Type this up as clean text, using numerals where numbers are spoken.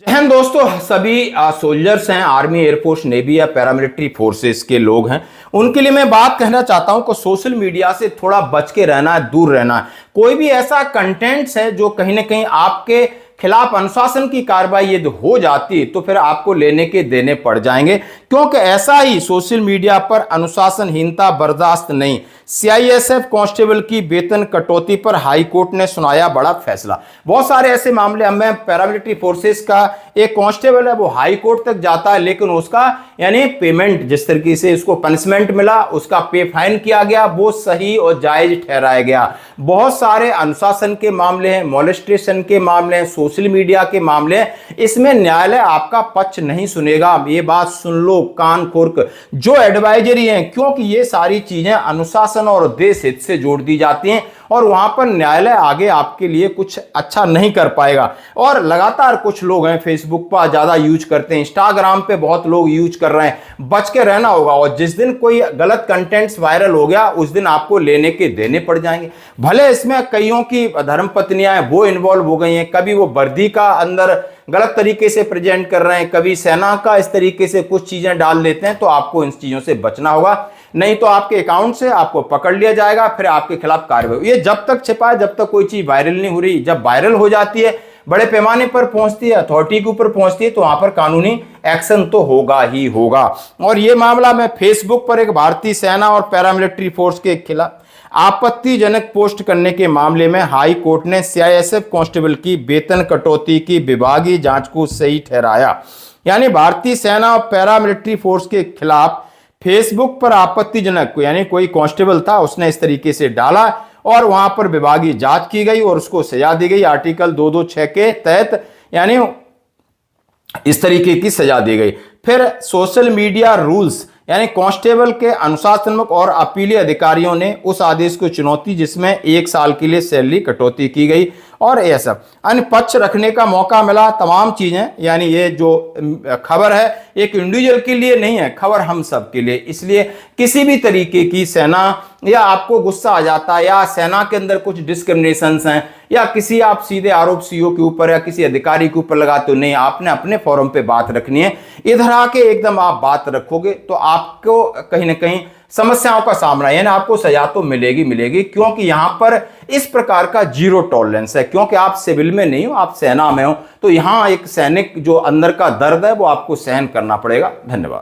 जय हिंद दोस्तों। सभी सोल्जर्स हैं, आर्मी, एयरफोर्स, नेवी या पैरामिलिट्री फोर्सेस के लोग हैं, उनके लिए मैं बात कहना चाहता हूं कि सोशल मीडिया से थोड़ा बच के रहना है, दूर रहना है। कोई भी ऐसा कंटेंट्स है जो कहीं ना कहीं आपके खिलाफ अनुशासन की कार्रवाई यदि हो जाती तो फिर आपको लेने के देने पड़ जाएंगे, क्योंकि ऐसा ही सोशल मीडिया पर अनुशासनहीनता बर्दाश्त नहीं। सीआईएसएफ कांस्टेबल की वेतन कटौती पर हाई कोर्ट ने सुनाया बड़ा फैसला। बहुत सारे ऐसे मामले, हमें पैरामिलिट्री फोर्सेस का एक कांस्टेबल है, वो हाई कोर्ट तक जाता है, लेकिन उसका यानी पेमेंट, जिस तरीके से उसको पनिशमेंट मिला, उसका पे फाइन किया गया, वो सही और जायज ठहराया गया। बहुत सारे अनुशासन के मामले हैं, मोलेस्टेशन के मामले हैं, सोशल मीडिया के मामले हैं, इसमें न्यायालय आपका पक्ष नहीं सुनेगा। ये बात सुन लो कान खोल, जो एडवाइजरी है, क्योंकि ये सारी चीजें अनुशासन और देश हित से जोड़ दी जाती हैं और वहां पर न्यायालय आगे आपके लिए कुछ अच्छा नहीं कर पाएगा। और लगातार कुछ लोग हैं फेसबुक पर ज्यादा यूज करते हैं, इंस्टाग्राम पे बहुत लोग यूज कर रहे हैं, बच के रहना होगा। और जिस दिन कोई गलत कंटेंट्स वायरल हो गया उस दिन आपको लेने के देने पड़ जाएंगे। भले इसमें कईयों की धर्मपत्नियां हैं वो इन्वॉल्व हो गई हैं, कभी वो वर्दी का अंदर गलत तरीके से प्रेजेंट कर रहे हैं, कभी सेना का इस तरीके से कुछ चीजें डाल देते हैं, तो आपको इन चीजों से बचना होगा, नहीं तो आपके अकाउंट से आपको पकड़ लिया जाएगा, फिर आपके खिलाफ कार्रवाई। ये जब तक छिपा है, जब तक कोई चीज वायरल नहीं हो रही, जब वायरल हो जाती है, बड़े पैमाने पर पहुंचती है, अथॉरिटी के ऊपर पहुंचती है, तो वहां पर कानूनी एक्शन तो होगा ही होगा। और ये मामला मैं फेसबुक पर एक भारतीय सेना और पैरामिलिट्री फोर्स के खिलाफ आपत्तिजनक पोस्ट करने के मामले में हाई कोर्ट ने सीआईएसएफ कांस्टेबल की वेतन कटौती की विभागीय जांच को सही ठहराया। यानी भारतीय सेना और पैरामिलिट्री फोर्स के खिलाफ फेसबुक पर आपत्तिजनक, यानी कोई कांस्टेबल था, उसने इस तरीके से डाला और वहां पर विभागीय जांच की गई और उसको सजा दी गई आर्टिकल 226 के तहत, यानी इस तरीके की सजा दी गई। फिर सोशल मीडिया रूल्स, यानी कांस्टेबल के अनुशासनात्मक और अपीलीय अधिकारियों ने उस आदेश को चुनौती जिसमें 1 साल के लिए सैलरी कटौती की गई और यह सब अन्य पक्ष रखने का मौका मिला। तमाम चीजें, यानी ये जो खबर है एक इंडिविजुअल के लिए नहीं है, खबर हम सब के लिए। इसलिए किसी भी तरीके की सेना या आपको गुस्सा आ जाता है या सेना के अंदर कुछ डिस्क्रिमिनेशंस हैं या किसी आप सीधे आरोप सीओ के ऊपर या किसी अधिकारी के ऊपर लगाते हो, नहीं, आपने अपने फोरम पे बात रखनी है। इधर आके एकदम आप बात रखोगे तो आपको कहीं ना कहीं समस्याओं का सामना, यानी आपको सजा तो मिलेगी, क्योंकि यहां पर इस प्रकार का जीरो टॉलरेंस है। क्योंकि आप सिविल में नहीं हो, आप सेना में हो, तो यहां एक सैनिक जो अंदर का दर्द है वो आपको सहन करना पड़ेगा। धन्यवाद।